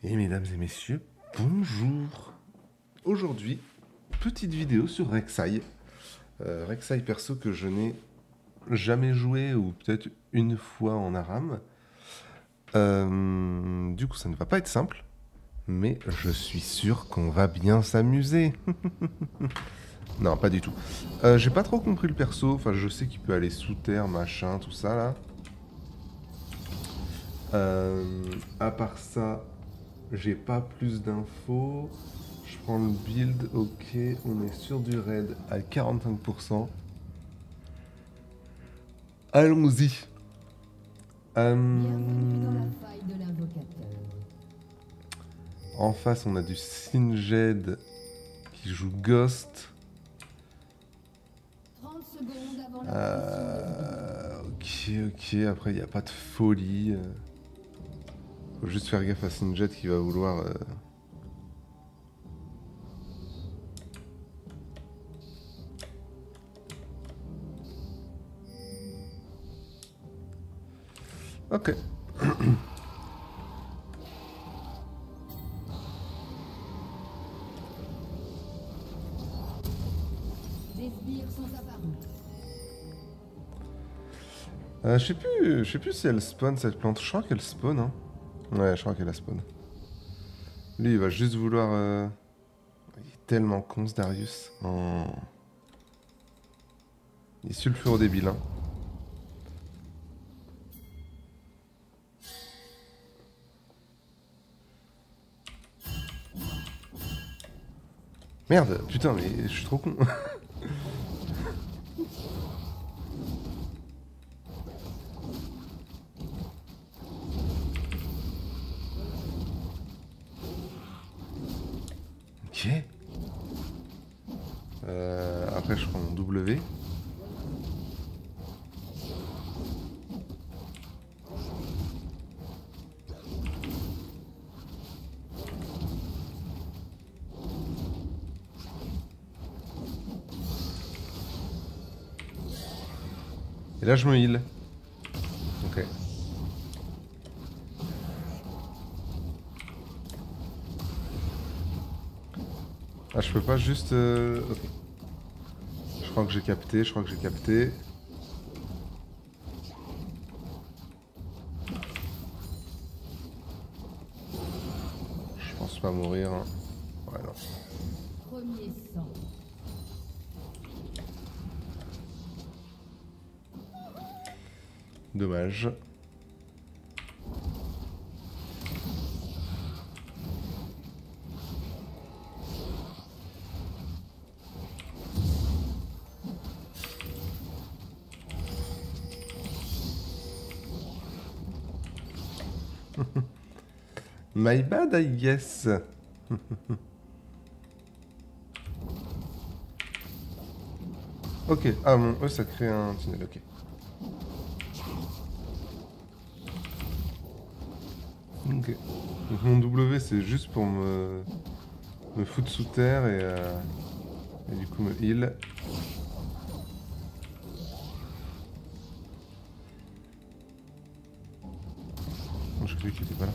Et mesdames et messieurs, bonjour. Aujourd'hui, petite vidéo sur Rek'Sai. Rek'Sai perso que je n'ai jamais joué ou peut-être une fois en ARAM. Du coup, ça ne va pas être simple, mais je suis sûr qu'on va bien s'amuser. Non, pas du tout. J'ai pas trop compris le perso. Enfin, je sais qu'il peut aller sous terre, machin, tout ça là. À part ça, j'ai pas plus d'infos. Je prends le build, ok, on est sur du raid à 45%. Allons-y. Bienvenue dans la faille de l'invocateur. En face, on a du Singed qui joue Ghost. 30 secondes avant l'apparition de Ok, après, il n'y a pas de folie. Faut juste faire gaffe à Singed qui va vouloir... Ok. des sbires sont apparus. Je sais plus si elle spawn cette plante. Je crois qu'elle spawn, hein. Ouais, je crois qu'elle a spawn. Lui, il va juste vouloir... Il est tellement con, ce Darius. Oh. Il est sulfure débile, hein. Merde, putain, mais je suis trop con. Ok. Après, je prends mon W. Et là, je me heal. Ok. Ah, je peux pas juste... Ok. Je crois que j'ai capté, je crois que j'ai capté. Je pense pas mourir. Hein. Ouais, non. Premier sang. Dommage. My bad, I guess. Ok. Ah, mon E, ça crée un tunnel, ok. Ok. Donc mon W, c'est juste pour me foutre sous terre et du coup me heal. Oh, je croyais qu'il était pas là.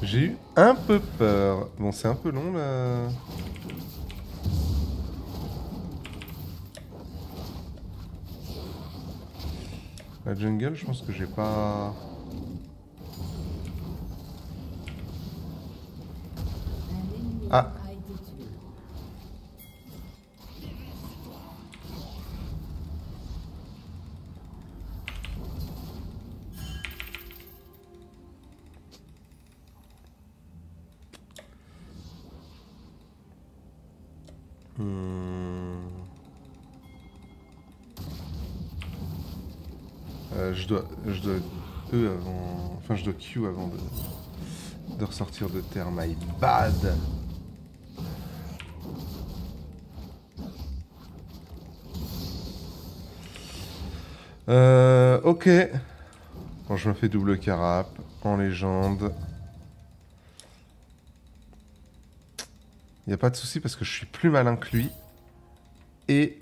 J'ai eu un peu peur. Bon, c'est un peu long là. La jungle, je pense que j'ai pas... Un ennemi Ah, a été tué. hmm. Je dois E avant... Enfin, je dois Q avant de ressortir de terre. My bad. Ok. Bon, je me fais double carap en légende. Y a pas de souci parce que je suis plus malin que lui. Et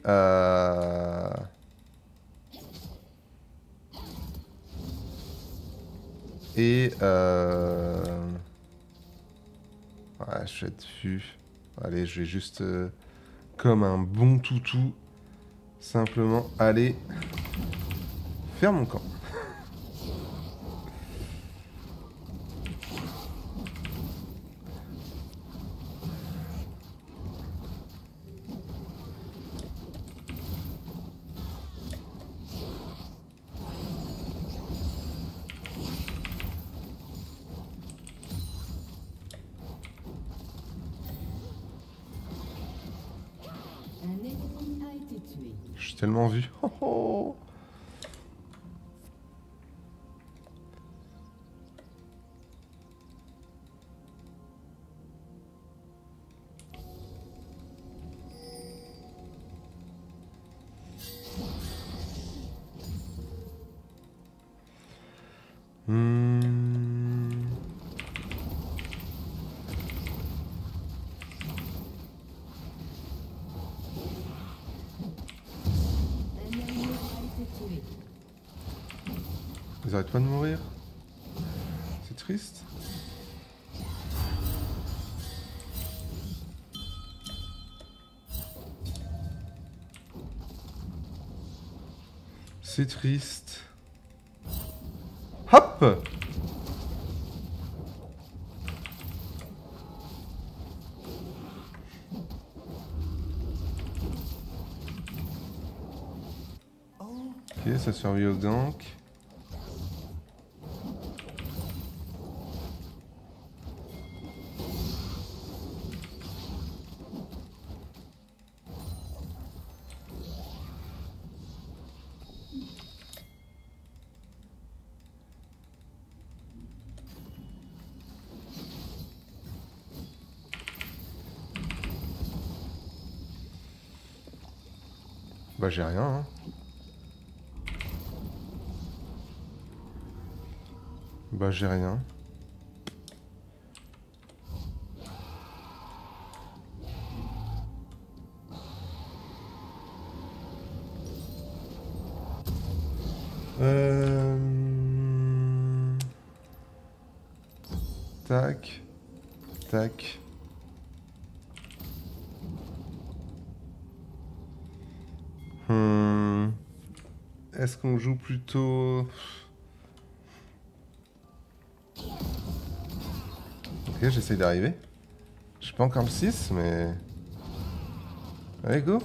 Et Ouais, je vais être dessus. Allez, je vais juste, comme un bon toutou, simplement aller faire mon camp. Un ennemi a été tué. Je suis tellement vu. Oh, oh. Hmm. Un allié a été tué. Ils arrêtent pas de mourir. C'est triste. C'est triste. Hop! Ok, ça survit au gank. Bah j'ai rien, hein. Bah j'ai rien. Tac. Tac. Est-ce qu'on joue plutôt... Ok, j'essaye d'arriver. Je pas encore le 6, mais... Allez, go.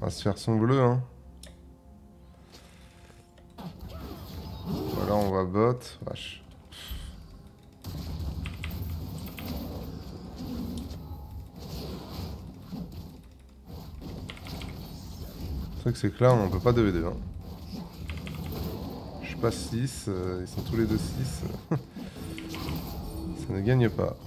On va se faire son bleu, hein. Voilà, on va bot. Vache. Le truc, c'est que là, on peut pas 2v2. Hein. Je suis pas 6, ils sont tous les deux 6. Ça ne gagne pas.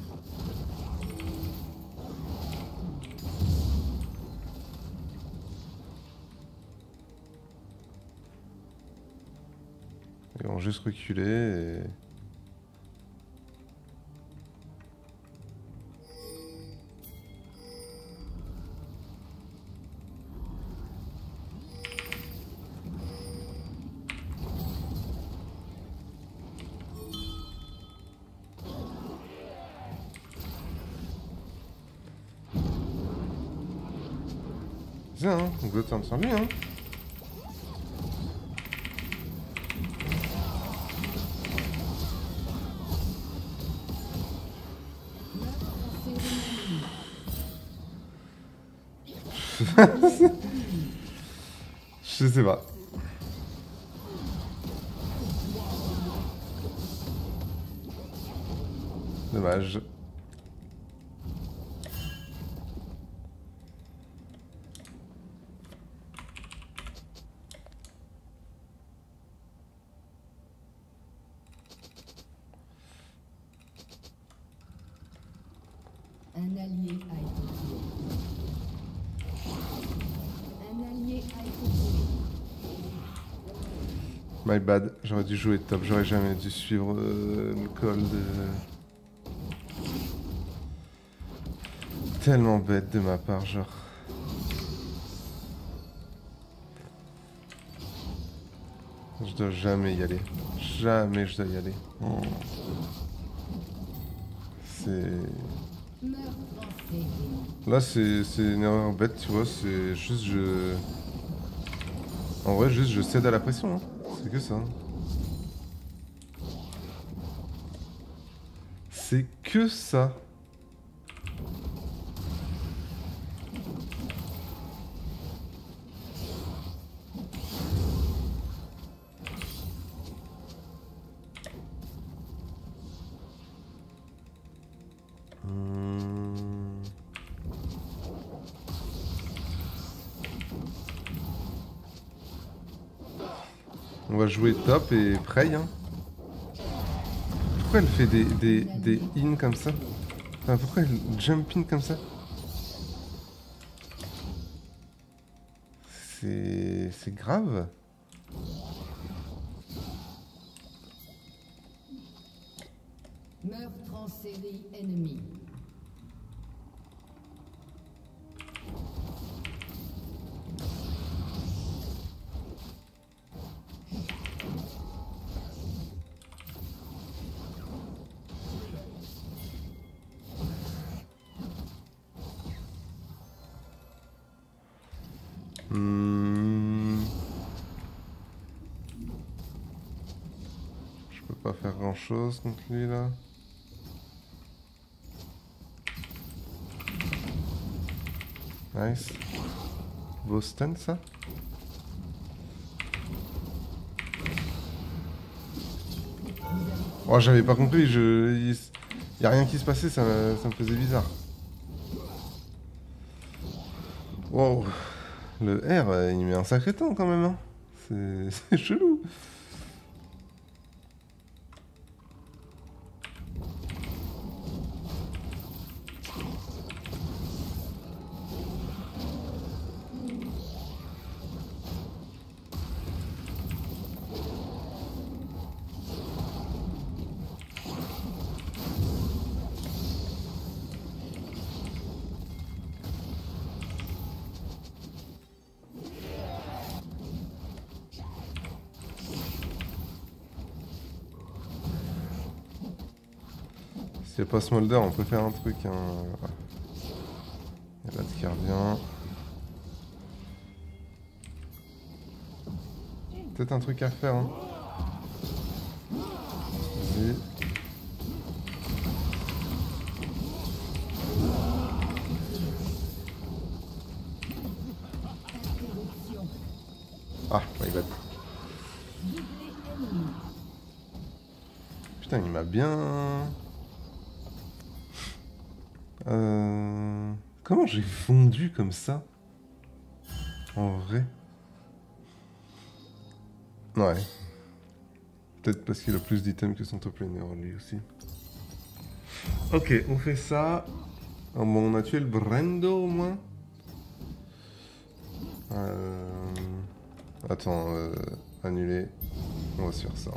Ils vont juste reculer et... C'est ça, hein, on doit attendre sur lui, hein. Je sais pas. Dommage. Un allié a été tué. Un allié a été tué. My bad, j'aurais dû jouer top, j'aurais jamais dû suivre le call de... tellement bête de ma part, genre. Je dois jamais y aller. Jamais je dois y aller. Oh. C'est... Meurtre en série. Là, c'est une erreur bête, tu vois. C'est juste je... En vrai, juste je cède à la pression. Hein. C'est que ça. C'est que ça. On va jouer top et Prey. Hein. Pourquoi elle fait des in comme ça? Enfin, pourquoi elle jump in comme ça? C'est grave. Meurtre en série ennemi. Je peux pas faire grand chose contre lui là. Nice. Beau stun ça. Oh, j'avais pas compris, y a rien qui se passait, ça me faisait bizarre. Wow. Le R, il met un sacré temps quand même. Hein. C'est chelou. S'il n'y a pas Smolder, on peut faire un truc. Hein. Il y a l'autre qui revient. Peut-être un truc à faire. Hein. Vas-y. Ah, my bad. Putain, il m'a bien... Comment j'ai fondu comme ça? En vrai? Ouais. Peut-être parce qu'il a plus d'items que son top laner, lui aussi. Ok, on fait ça. Oh, bon, on a tué le Brendo au moins. Attends, annuler. On va se faire ça.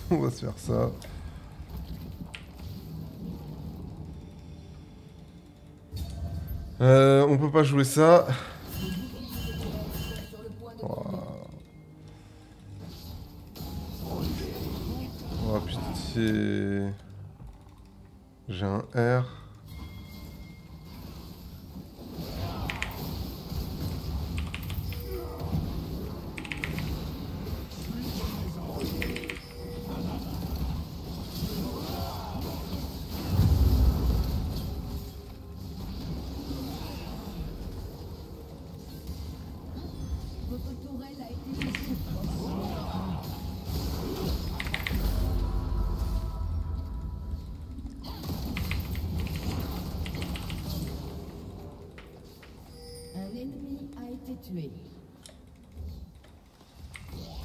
On va se faire ça. On peut pas jouer ça. Oh pitié. J'ai un R. Votre tourelle a été détruite. Un ennemi a été tué.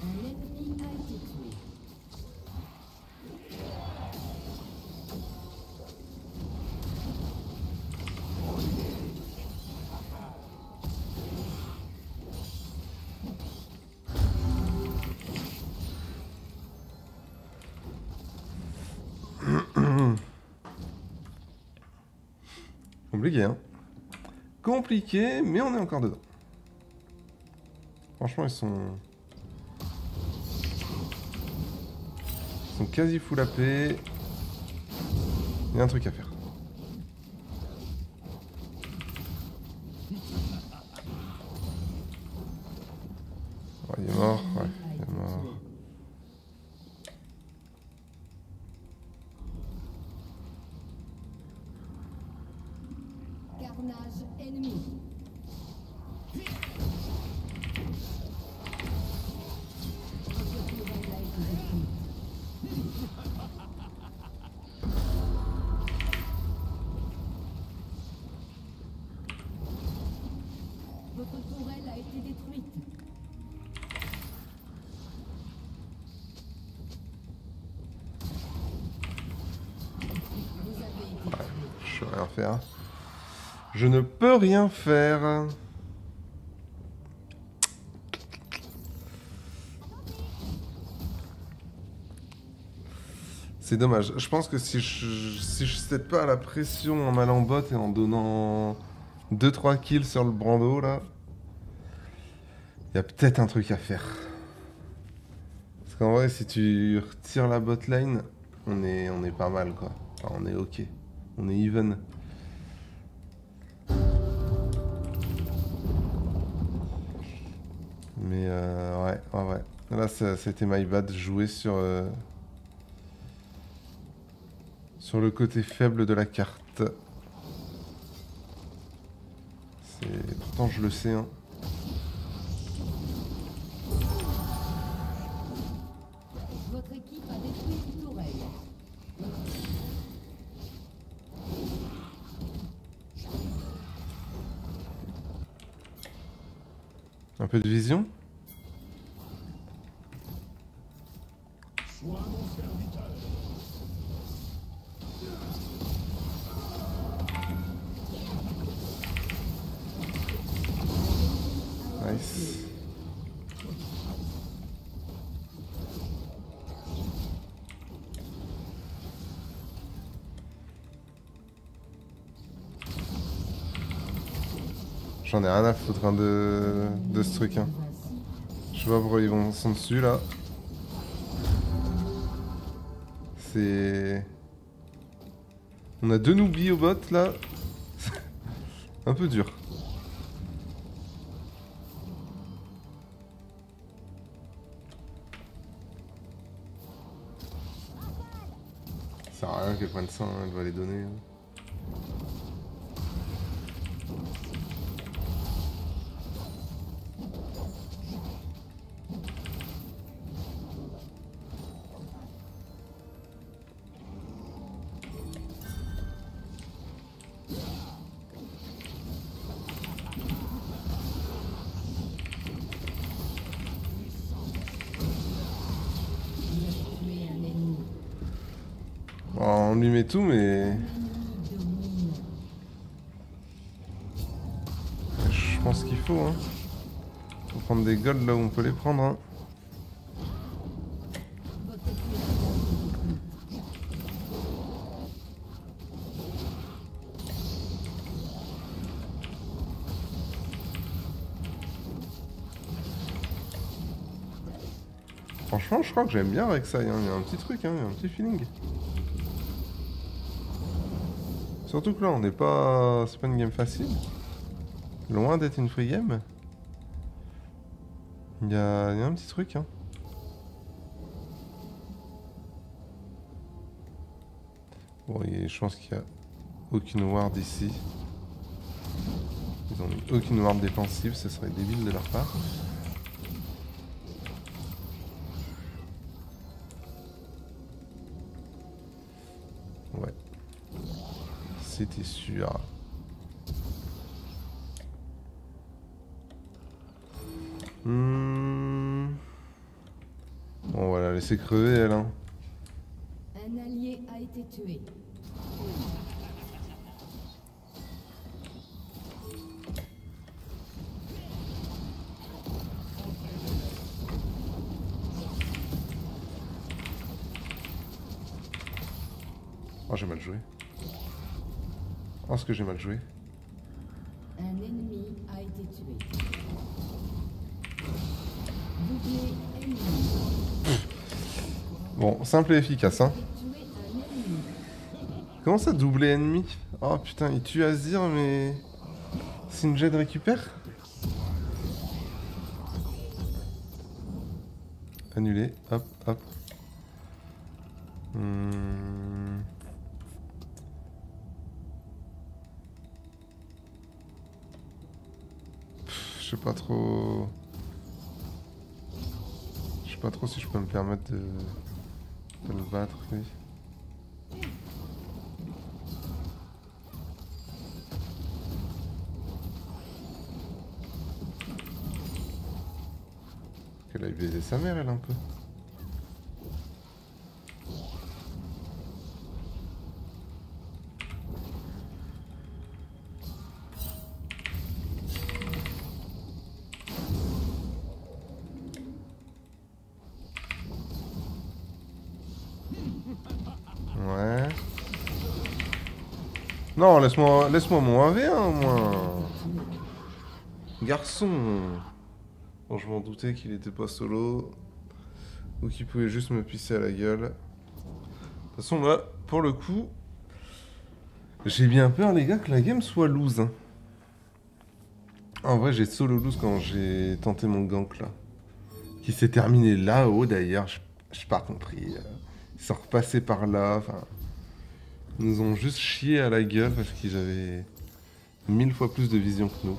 Un ennemi a été tué. Compliqué, hein. compliqué, mais on est encore dedans. Franchement, ils sont quasi full AP. Il y a un truc à faire. Oh, il est mort, ouais, il est mort. Carnage ennemi. Votre tourelle a été détruite. Votre tourelle a été détruite. Vous avez été tué. Je peux rien faire. Je ne peux rien faire. C'est dommage. Je pense que si je cède pas à la pression en allant bot et en donnant 2-3 kills sur le Brando là, il y a peut-être un truc à faire. Parce qu'en vrai, si tu retires la bot lane, on est pas mal quoi. Enfin, on est ok. On est even. Mais ouais. Là, c'était my bad. Jouer sur le côté faible de la carte. Pourtant, je le sais. Hein. Votre équipe a détruit une tourelle. Un peu de vision. Nice. J'en ai rien à foutre hein, de ce truc. Hein. Je vois pourquoi ils sont dessus là. C'est... On a 2 noobies au bot là. Un peu dur. Ça sert à rien qu'elle prenne ça, hein, elle va les donner. Hein. On lui met tout, mais... Je pense qu'il faut, hein. Faut prendre des golds là où on peut les prendre, hein. Franchement, je crois que j'aime bien avec ça. Il y a un petit truc, hein, il y a un petit feeling. Surtout que là, on n'est pas... C'est pas une game facile. Loin d'être une free game. Il y a un petit truc, hein. Bon, je pense qu'il n'y a aucune ward ici. Ils ont mis aucune ward défensive, ce serait débile de leur part. Ouais. C'était sûr. Bon, voilà, laissez crever elle. Hein. Un allié a été tué. Oh, j'ai mal joué. Oh, ce que j'ai mal joué. Un ennemi a été tué. Doublé ennemi. Bon, simple et efficace, hein. Tué un ennemi. Comment ça, doubler ennemi? Oh putain, il tue Azir, mais... Singed récupère? Annulé, hop, hop. Je sais pas trop... Je sais pas trop si je peux me permettre de le battre, lui. Elle a baisé sa mère, elle, un peu. Ouais. Non, laisse-moi mon 1v1 au moins. Garçon. Bon, je m'en doutais qu'il était pas solo. Ou qu'il pouvait juste me pisser à la gueule. De toute façon, là, pour le coup... J'ai bien peur, les gars, que la game soit loose. Hein. En vrai, j'ai solo loose quand j'ai tenté mon gank, là. Qui s'est terminé là-haut, d'ailleurs. J'ai pas compris. Ils sont repassés par là, enfin... Ils nous ont juste chié à la gueule parce qu'ils avaient 1000 fois plus de vision que nous.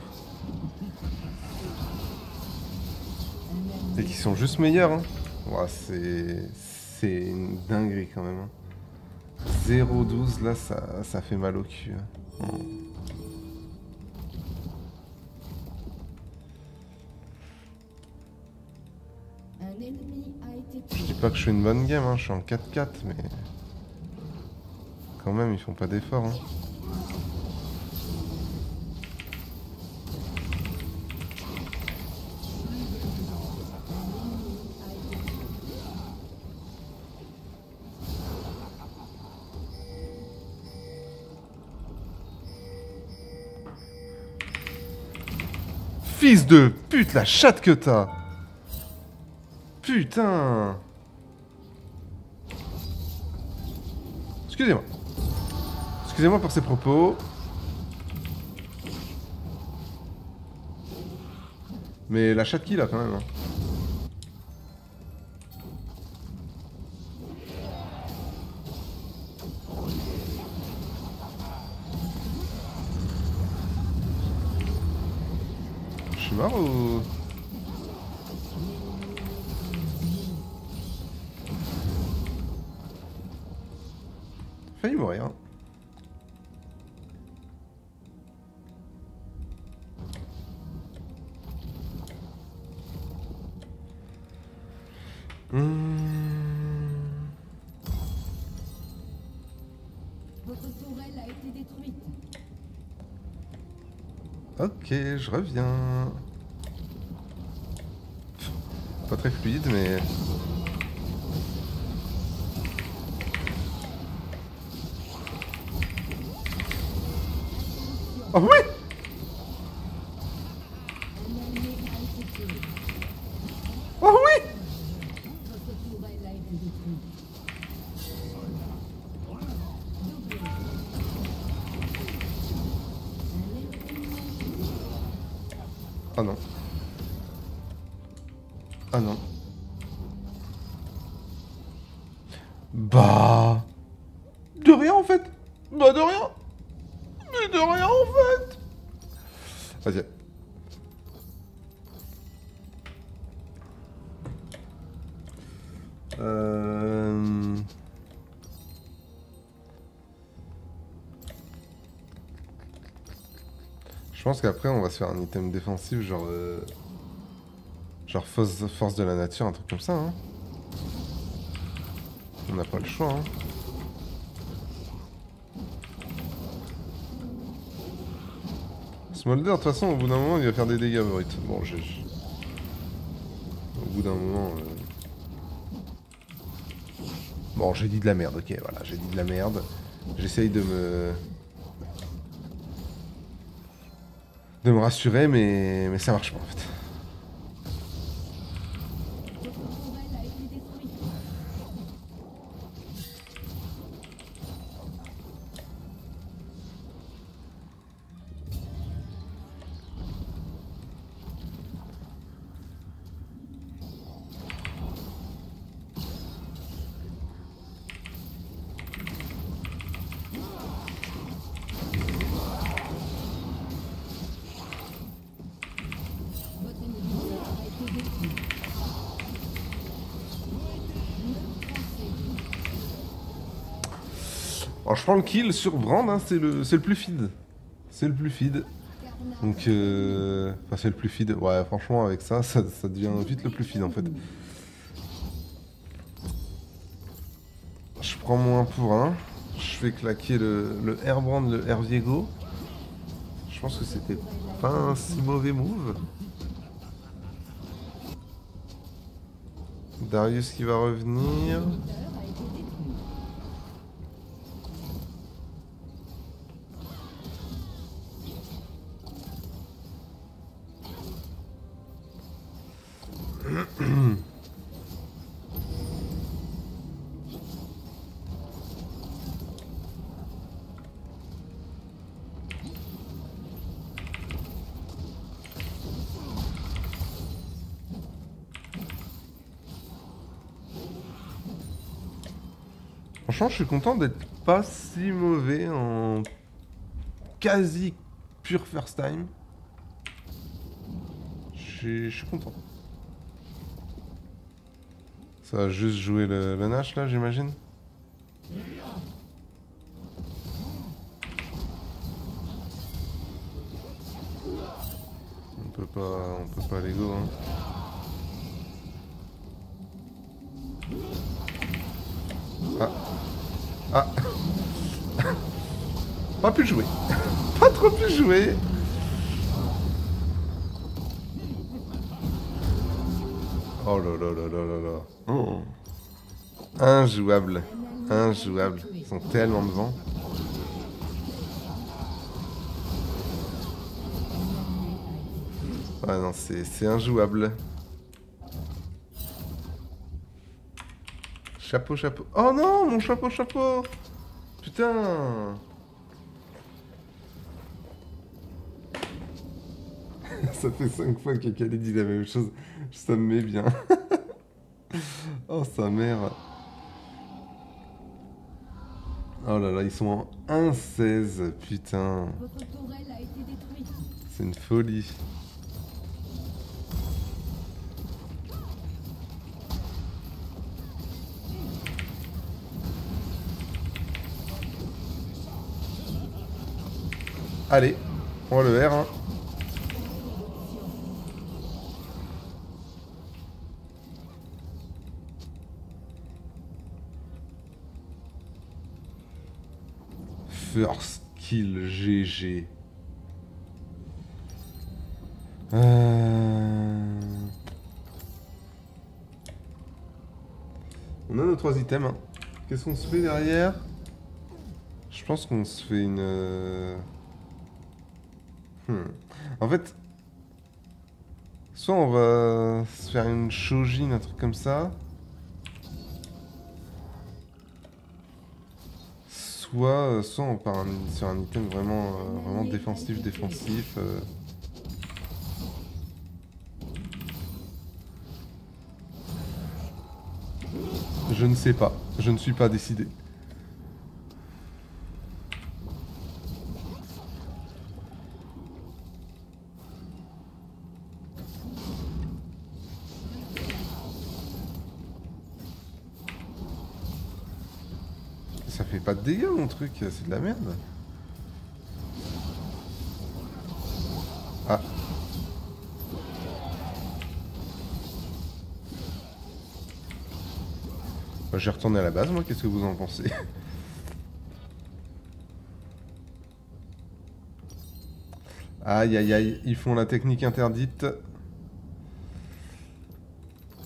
Et qu'ils sont juste meilleurs, hein. Ouah, c'est une dinguerie quand même. Hein. 0-12, là, ça fait mal au cul. Hein. Un ennemi a été Je tué. dis pas que je fais une bonne game, hein. Je suis en 4-4, mais... Quand même, ils font pas d'efforts. Hein. Fils de pute, la chatte que t'as! Putain! Excusez-moi. Excusez-moi pour ces propos. Mais la chatte qui là quand même. Hein. Je suis mort ou... Failli mourir. Hein. Votre tourelle a été détruite. Ok, je reviens. Pas très fluide, mais... Oh oui! Un ennemi a été tué. Oh oui! Votre tourelle a été détruite. Doublé. Ah non. Ah non. Bah... De rien en fait. Bah de rien. Mais de rien en fait. Vas-y. Je pense qu'après on va se faire un item défensif genre... Genre force de la nature, un truc comme ça. Hein. On n'a pas le choix. Hein. Smolder, de toute façon, au bout d'un moment, il va faire des dégâts bruts. Bon, au bout d'un moment... Bon, j'ai dit de la merde, ok, voilà, j'ai dit de la merde. J'essaye de me... de me rassurer, mais ça marche pas en fait. Votre tourelle a été détruite. Votre inhibiteur a été détruit. Alors je prends le kill sur Brand, hein, c'est le plus feed. C'est le plus feed. Donc, enfin c'est le plus feed. Ouais, franchement avec ça, ça devient vite le plus feed en fait. Je prends mon 1 pour 1. Je fais claquer le Airbrand, le Airviego. Je pense que c'était pas un si mauvais move. Darius qui va revenir. L'inhibiteur a été détruit. Franchement, je suis content d'être pas si mauvais en quasi pure first time. Je suis content. Ça va juste jouer le Nash là, j'imagine. On peut pas les go, hein. Ah. Ah. Pas pu jouer. Pas trop pu jouer. Oh là là là là là là. Oh. Injouable. Injouable. Ils sont tellement devant. Ah non, c'est injouable. Chapeau, chapeau. Oh non, mon chapeau, chapeau. Putain. Ça fait 5 fois que Khaled dit la même chose. Ça me met bien. Oh, sa mère. Oh là là, ils sont en 1-16. Putain. Votre tourelle a été détruite. C'est une folie. Allez, on va le R. Hein. First kill GG. On a nos 3 items. Hein. Qu'est-ce qu'on se fait derrière? Je pense qu'on se fait une... En fait, soit on va se faire une Shojin, un truc comme ça. Soit on part sur un item vraiment, vraiment défensif. Je ne sais pas. Je ne suis pas décidé. Ça fait pas de dégâts mon truc, c'est de la merde. Ah. Bah, j'ai retourné à la base moi, qu'est-ce que vous en pensez? Aïe aïe aïe, ils font la technique interdite.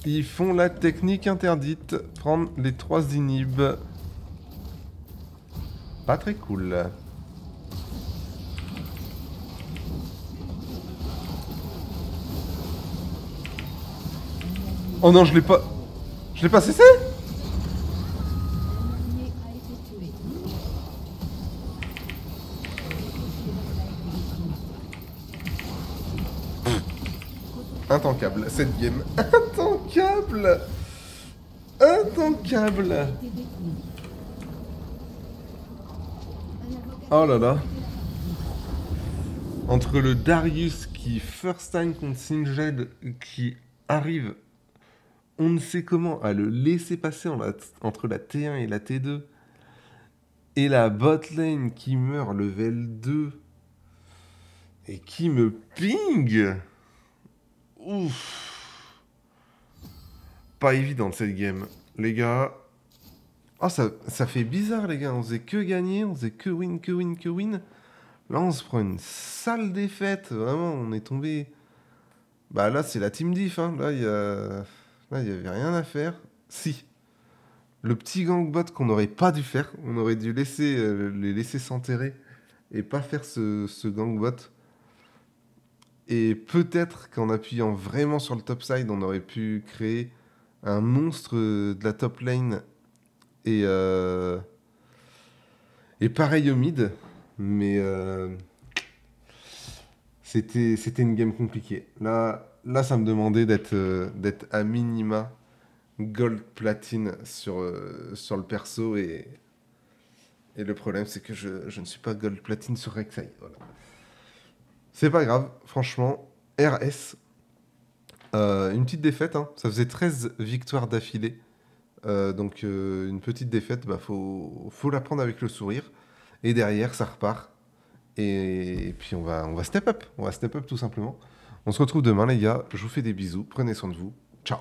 Ils font la technique interdite. Prendre les 3 inhibs. Pas très cool. Oh non, je l'ai pas... Je l'ai pas cessé? L'ennemi a été tué. Intankable, cette game. Intankable. Intankable. A été détruit. Un avocat Oh là là. a quitté la partie. Entre le Darius qui first time contre Singed qui arrive, on ne sait comment, à le laisser passer entre la T1 et la T2, et la bot lane qui meurt level 2 et qui me ping. Ouf. Pas évident cette game, les gars. Oh, ça fait bizarre, les gars. On faisait que gagner, on faisait que win, que win, que win. Là, on se prend une sale défaite. Vraiment, on est tombé. Bah là, c'est la team diff. Hein. Là, il y avait rien à faire. Si. Le petit gangbot qu'on n'aurait pas dû faire. On aurait dû les laisser s'enterrer et pas faire ce gangbot. Et peut-être qu'en appuyant vraiment sur le top side, on aurait pu créer un monstre de la top lane et pareil au mid. Mais c'était une game compliquée. Là, ça me demandait d'être à minima gold platine sur le perso. Et le problème, c'est que je ne suis pas gold platine sur Rek'Sai. Voilà. C'est pas grave, franchement. RS. Une petite défaite, hein. Ça faisait 13 victoires d'affilée. Donc une petite défaite, bah, faut la prendre avec le sourire. Et derrière, ça repart. Et puis on va step up. On va step up tout simplement. On se retrouve demain, les gars. Je vous fais des bisous. Prenez soin de vous. Ciao.